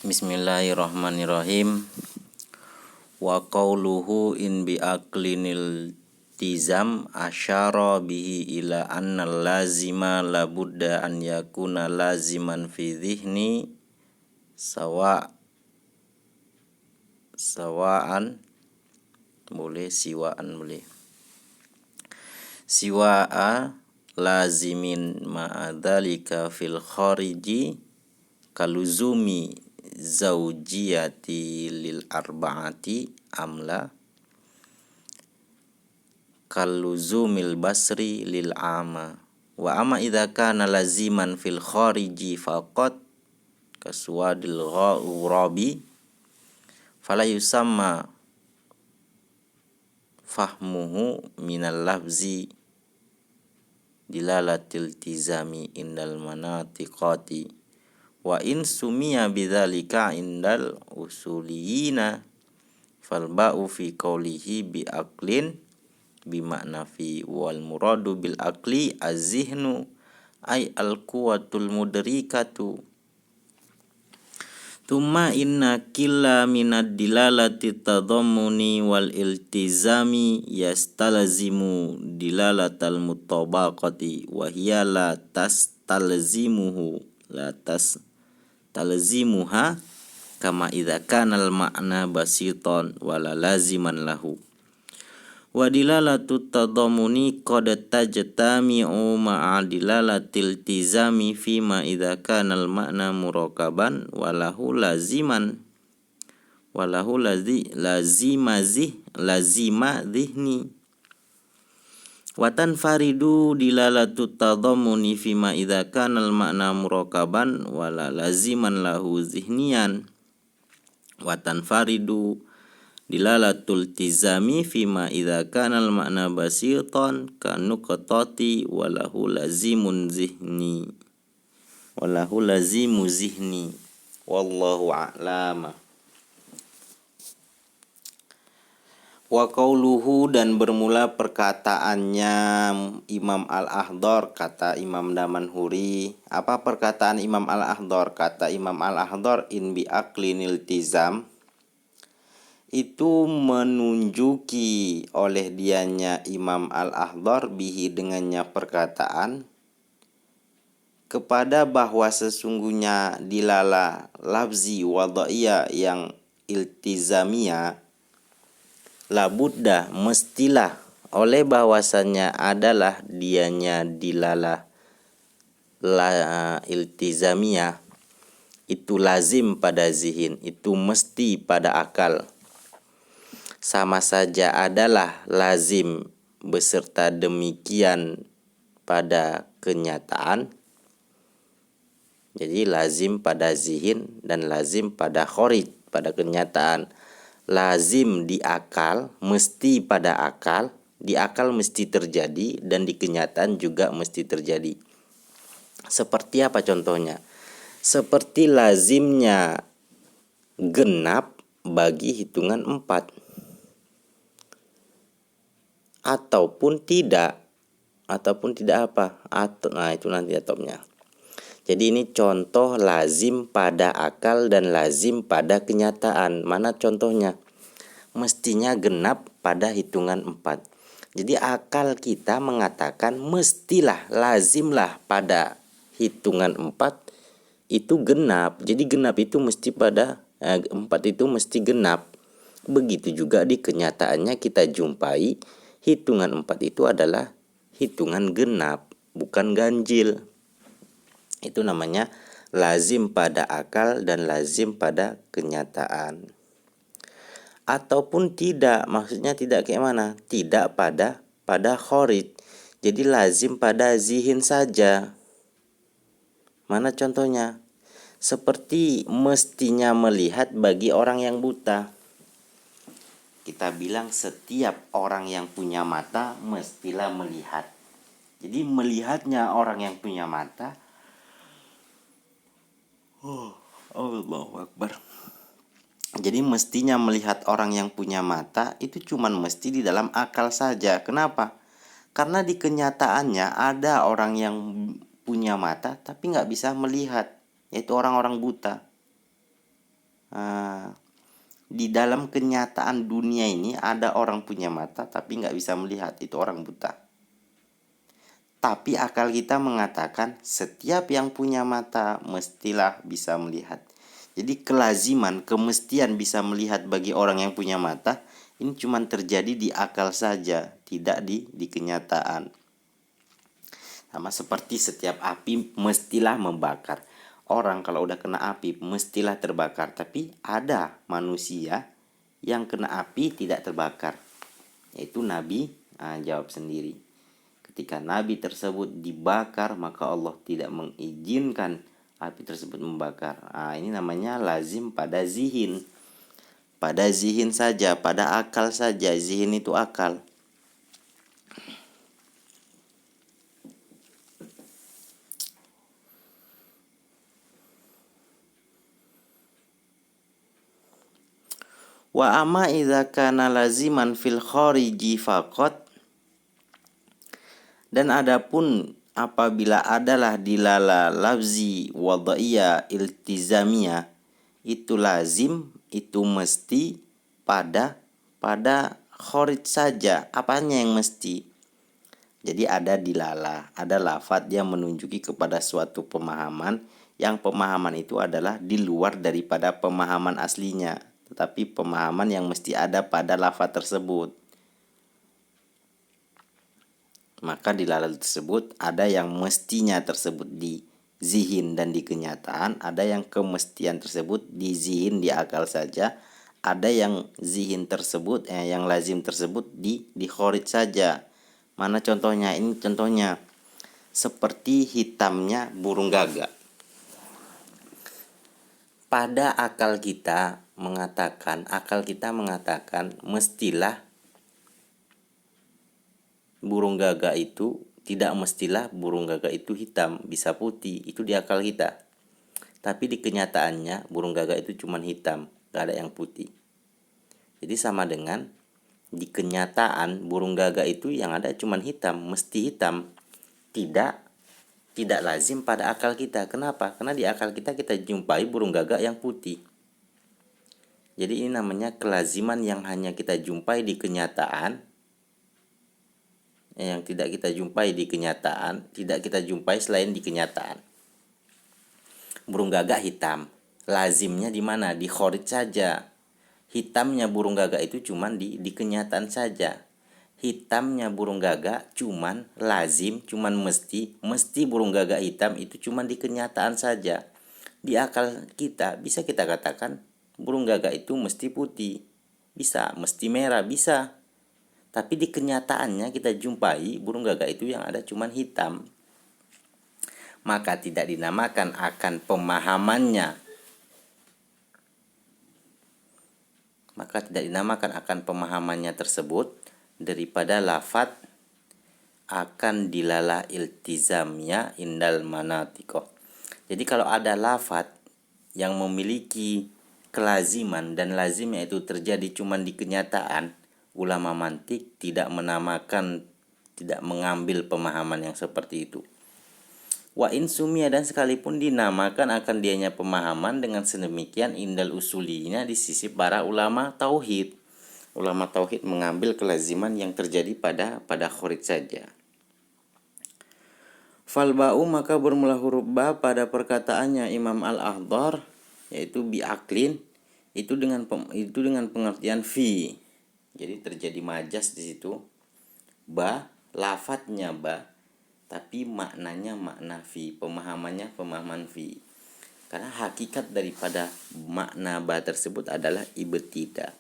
Bismillahirrahmanirrahim. Wa qawluhu in bi aqlinil tizam asyara bihi ila anna lazima labudda an yakuna laziman fi dhihni sawa'an boleh siwa'a lazimin ma'adhalika fil khariji kaluzumi zaujiyati lil arba'ati amla kaluzumil basri lil ama wa ama idza kana laziman fil khariji faqat kaswadil ghurabi fala yusamma fahmuhu minal lafzi dilalatil tizami indal manatiqati wa in sumiya bidzalika indal usuliyina fal ba'u fi qawlihi bi aqlin bi makna fi wal muradu bil aqli az-zihnu ay al quwwatul mudrikatu thumma inna killa minad dilalati tadammuni wal iltizami yastalzimu dilalatal mutabaqati wa hiya la talzimuha kama idza kana al ma'na basiton wala laziman lahu wa dilalatu tadamuni qad tajtami'u ma'a dilalatil tizami fima idza kana al ma'na murakaban walahu lazima dhihni wa tanfaridu dilalatu tadamuni fima idza kana al ma'na murakaban wala laziman lahu zihniyan wa tanfaridu dilalatul tizami fima idza kana al ma'na basitan kanuqtati walahu lazimu zihni wallahu a'lam. Wa qauluhu dan bermula perkataannya Imam Al-Ahdar, kata Imam Damanhuri. Apa perkataan Imam Al-Ahdar? Kata Imam Al-Ahdar, in bi aqlinil tizam, itu menunjuki oleh dianya Imam Al-Ahdar bihi dengannya perkataan kepada bahwa sesungguhnya dilala lafzi wada'iyah yang iltizamiyah labudda mestilah oleh bahwasannya adalah dianya dilalah iltizamiyah itu lazim pada zihin, itu mesti pada akal, sama saja adalah lazim beserta demikian pada kenyataan. Jadi lazim pada zihin dan lazim pada kharij, pada kenyataan. Lazim di akal, mesti pada akal, di akal mesti terjadi dan di kenyataan juga mesti terjadi. Seperti apa contohnya? Seperti lazimnya genap bagi hitungan 4 ataupun tidak apa? Nah itu nanti atopnya. Jadi ini contoh lazim pada akal dan lazim pada kenyataan. Mana contohnya? Mestinya genap pada hitungan 4. Jadi akal kita mengatakan mestilah, lazimlah pada hitungan 4 itu genap. Jadi genap itu mesti pada 4 itu mesti genap. Begitu juga di kenyataannya kita jumpai hitungan 4 itu adalah hitungan genap, bukan ganjil. Itu namanya lazim pada akal dan lazim pada kenyataan. Ataupun tidak, maksudnya tidak kayak mana? Tidak pada kharij. Jadi lazim pada zihin saja. Mana contohnya? Seperti mestinya melihat bagi orang yang buta. Kita bilang setiap orang yang punya mata mestilah melihat. Jadi melihatnya orang yang punya mata, Allahu Akbar. Jadi mestinya melihat orang yang punya mata itu cuman mesti di dalam akal saja. Kenapa? Karena di kenyataannya ada orang yang punya mata tapi nggak bisa melihat, yaitu orang-orang buta. di dalam kenyataan dunia ini ada orang punya mata tapi nggak bisa melihat, itu orang buta. Tapi akal kita mengatakan setiap yang punya mata mestilah bisa melihat. Jadi kelaziman, kemestian bisa melihat bagi orang yang punya mata ini cuma terjadi di akal saja, tidak di kenyataan. Sama seperti setiap api mestilah membakar. Orang kalau udah kena api mestilah terbakar, tapi ada manusia yang kena api tidak terbakar, yaitu Nabi. Jawab sendiri. Ketika Nabi tersebut dibakar, maka Allah tidak mengizinkan api tersebut membakar. Ini namanya lazim pada zihin. Pada zihin saja, pada akal saja. Zihin itu akal. Wa amma idza kana laziman fil khariji faqat, dan adapun apabila adalah dilala lafzi wada'iyah iltizamiyah, itu lazim, itu mesti pada kharij saja. Apanya yang mesti? Jadi ada dilala, ada lafadz yang menunjuki kepada suatu pemahaman, yang pemahaman itu adalah di luar daripada pemahaman aslinya, tetapi pemahaman yang mesti ada pada lafadz tersebut. Maka dilala tersebut ada yang mestinya tersebut di zihin dan di kenyataan, ada yang kemestian tersebut di zihin, di akal saja, ada yang zihin tersebut, yang lazim tersebut di kharij saja. Mana contohnya? Ini contohnya seperti hitamnya burung gagak. Pada akal kita mengatakan mestilah burung gagak itu, tidak mestilah burung gagak itu hitam, bisa putih, itu di akal kita. Tapi di kenyataannya burung gagak itu cuma hitam, gak ada yang putih. Jadi sama dengan di kenyataan burung gagak itu yang ada cuma hitam, mesti hitam. Tidak lazim pada akal kita. Kenapa? Karena di akal kita jumpai burung gagak yang putih. Jadi ini namanya kelaziman yang hanya kita jumpai di kenyataan, yang tidak kita jumpai di kenyataan, tidak kita jumpai selain di kenyataan. Burung gagak hitam, lazimnya di mana? Di kharij saja. Hitamnya burung gagak itu cuman di kenyataan saja. Hitamnya burung gagak cuman lazim, cuman mesti burung gagak hitam itu cuman di kenyataan saja. Di akal kita bisa kita katakan burung gagak itu mesti putih, bisa, mesti merah, bisa. Tapi di kenyataannya kita jumpai burung gagak itu yang ada cuman hitam. Maka tidak dinamakan akan pemahamannya. Tersebut daripada lafadz akan dilala iltizamnya indal manatiko. Jadi kalau ada lafadz yang memiliki kelaziman dan lazimnya itu terjadi cuma di kenyataan, ulama mantik tidak mengambil pemahaman yang seperti itu. Wa insumia, dan sekalipun dinamakan akan dianya pemahaman dengan sedemikian indal usulinya di sisi para ulama tauhid. Ulama tauhid mengambil kelaziman yang terjadi pada kharij saja. Fal ba'u, maka bermula huruf ba pada perkataannya Imam Al-Ahdar, yaitu biaklin, itu dengan pengertian fi. Jadi terjadi majas di situ. Ba, lafadznya ba, tapi maknanya makna fi, pemahamannya pemahaman fi. Karena hakikat daripada makna ba tersebut adalah ibtida.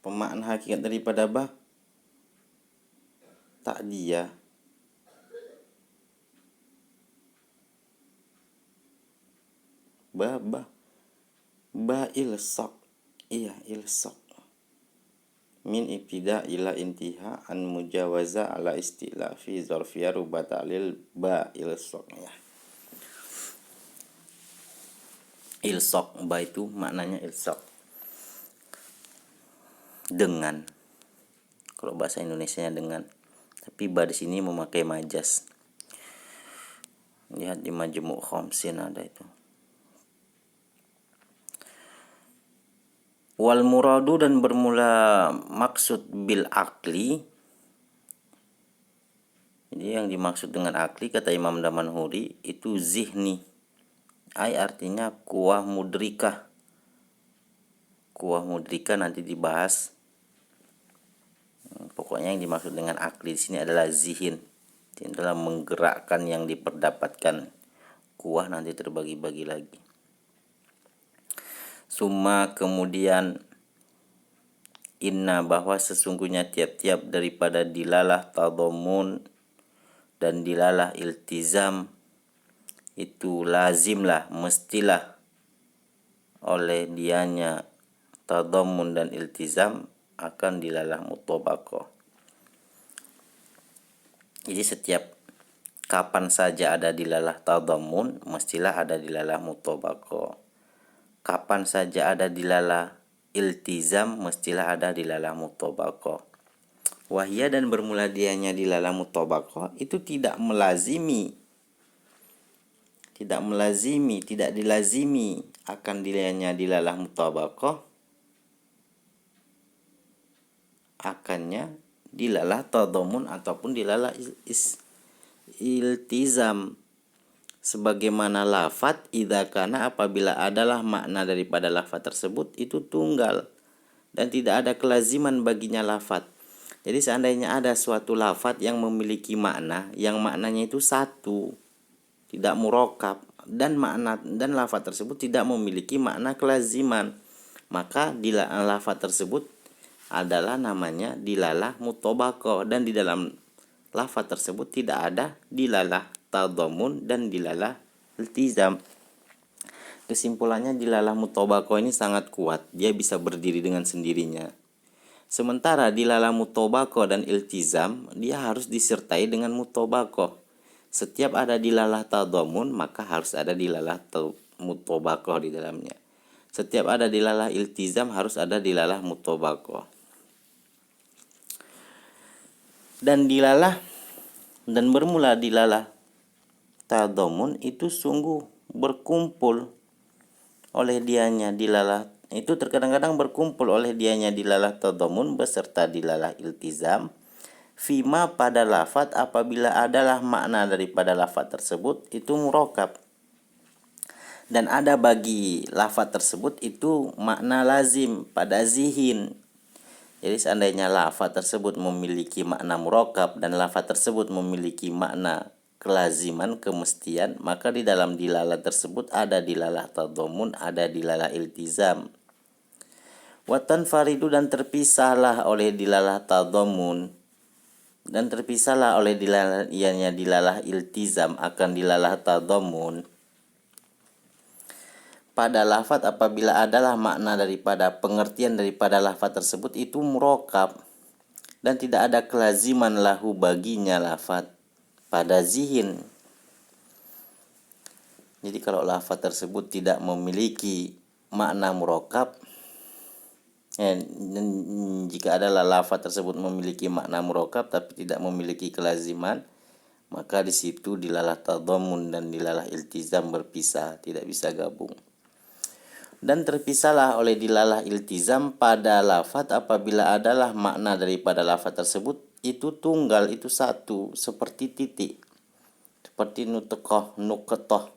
Pemakna hakikat daripada ba ta'diyah. Ba ilsaq. Iya, ilsaq. Min ibtida ila intiha an mujawaza ala istila fi zarfiyah ruba ta'lil ba ilsaq ya. Ilsaq, ba itu maknanya ilsaq, dengan. Kalau bahasa Indonesianya dengan, tapi ba di sini memakai majas. Lihat di Majmu' Khamsin ada itu. Wal muradu, dan bermula maksud bil akli. Jadi yang dimaksud dengan akli kata Imam Damanhuri itu zihni. Ai artinya kuwah mudrikah. Kuwah mudrikah nanti dibahas. Pokoknya yang dimaksud dengan akli di sini adalah zihin. Ini adalah menggerakkan yang diperdapatkan. Kuwah nanti terbagi-bagi lagi. Summa, kemudian, inna, bahwa sesungguhnya tiap-tiap daripada dilalah tadammun dan dilalah iltizam itu lazimlah, mestilah oleh dianya tadammun dan iltizam akan dilalah mutabaqah. Jadi setiap kapan saja ada dilalah tadammun, mestilah ada dilalah mutabaqah. Kapan saja ada dilalah iltizam, mestilah ada dilalah mutabaqah. Wahya, dan bermula dianya dilalah mutabaqah itu tidak dilazimi akan dianya dilalah mutabaqah, akannya dilalah tadammun ataupun dilalah iltizam. Sebagaimana lafat idza kana, apabila adalah makna daripada lafat tersebut itu tunggal dan tidak ada kelaziman baginya lafat. Jadi seandainya ada suatu lafat yang memiliki makna, yang maknanya itu satu, tidak murakkab, dan lafat tersebut tidak memiliki makna kelaziman, maka lafat tersebut adalah namanya dilalah mutabaqah, dan di dalam lafaz tersebut tidak ada dilalah tadammun dan dilalah iltizam. Kesimpulannya, dilalah mutabaqah ini sangat kuat, dia bisa berdiri dengan sendirinya. Sementara dilalah mutabaqah dan iltizam dia harus disertai dengan mutabaqah. Setiap ada dilalah tadammun maka harus ada dilalah mutabaqah di dalamnya. Setiap ada dilalah iltizam harus ada dilalah mutabaqah. Dan bermula dilalah tadammun itu sungguh berkumpul oleh dianya dilalah, itu terkadang-kadang berkumpul oleh dianya dilalah tadammun beserta dilalah iltizam fima, pada lafat apabila adalah makna daripada lafat tersebut itu murakkab dan ada bagi lafat tersebut itu makna lazim pada zihin. Jadi seandainya lafaz tersebut memiliki makna murakkab dan lafaz tersebut memiliki makna kelaziman, kemestian, maka di dalam dilalah tersebut ada dilalah tadammun, ada dilalah iltizam. Watan faridu, dan terpisahlah oleh dilalah tadammun dan terpisahlah oleh dilalah iltizam akan dilalah tadammun pada lafaz apabila adalah makna daripada pengertian daripada lafaz tersebut itu murakkab dan tidak ada kelaziman lahu baginya lafaz pada zihin. Jadi kalau lafaz tersebut tidak memiliki makna murakkab, jika adalah lafaz tersebut memiliki makna murakkab tapi tidak memiliki kelaziman, maka di situ dilalah tadammun dan dilalah iltizam berpisah, tidak bisa gabung. Dan terpisahlah oleh dilalah iltizam pada lafaz apabila adalah makna daripada lafaz tersebut itu tunggal, itu satu, seperti titik, seperti nutqah, nuqtah.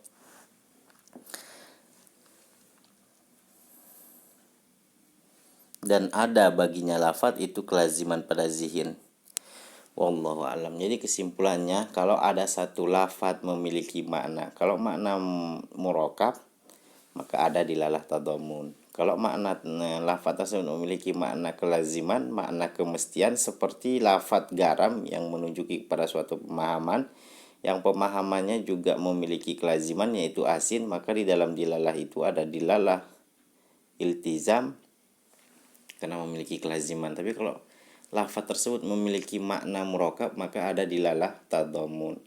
Dan ada baginya lafaz itu kelaziman pada zihin. Wallahu alam. Jadi kesimpulannya, kalau ada satu lafaz memiliki makna, kalau makna murakkab maka ada dilalah tadammun. Kalau makna lafaz tersebut memiliki makna kelaziman, makna kemestian, seperti lafaz garam yang menunjuki kepada suatu pemahaman, yang pemahamannya juga memiliki kelaziman yaitu asin, maka di dalam dilalah itu ada dilalah iltizam karena memiliki kelaziman. Tapi kalau lafaz tersebut memiliki makna murakkab maka ada dilalah tadammun.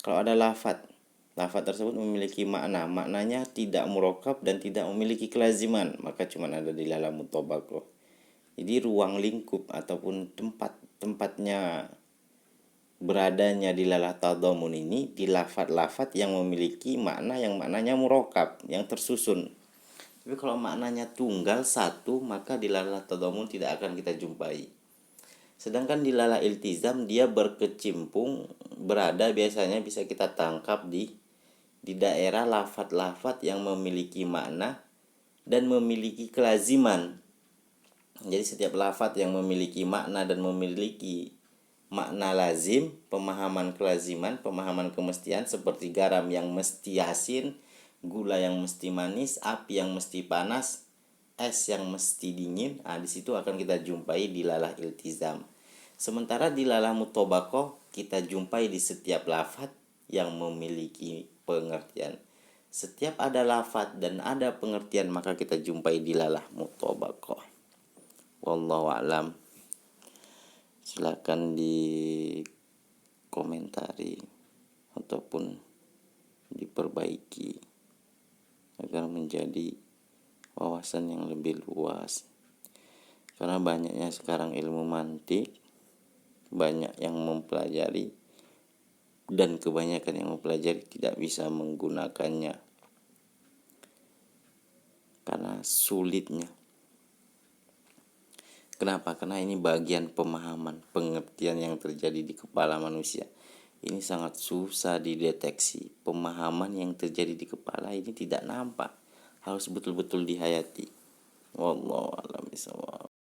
Kalau ada lafaz tersebut memiliki maknanya tidak murakkab dan tidak memiliki kelaziman, maka cuma ada dilalah mutabaqah. Jadi ruang lingkup ataupun tempatnya beradanya dilalah tadhamun ini di lafat-lafat yang memiliki makna yang maknanya murokab, yang tersusun. Tapi kalau maknanya tunggal satu, maka dilalah tadhamun tidak akan kita jumpai. Sedangkan dilalah iltizam dia berkecimpung, berada biasanya bisa kita tangkap di daerah lafat-lafat yang memiliki makna dan memiliki kelaziman. Jadi setiap lafat yang memiliki makna dan memiliki makna lazim, pemahaman kelaziman, pemahaman kemestian, seperti garam yang mesti asin, gula yang mesti manis, api yang mesti panas, es yang mesti dingin. Di situ akan kita jumpai dilalah iltizam. Sementara dilalah mutobakoh kita jumpai di setiap lafat yang memiliki pengertian. Setiap ada lafat dan ada pengertian, maka kita jumpai dilalah mutobakoh. Wallahu a'lam. Silakan dikomentari ataupun diperbaiki agar menjadi wawasan yang lebih luas. Karena banyaknya sekarang ilmu mantik, banyak yang mempelajari, dan kebanyakan yang mempelajari tidak bisa menggunakannya karena sulitnya. Kenapa? Karena ini bagian pemahaman, pengertian yang terjadi di kepala manusia. Ini sangat susah dideteksi. Pemahaman yang terjadi di kepala ini tidak nampak, harus betul-betul dihayati. Wallahu a'lam bishawab.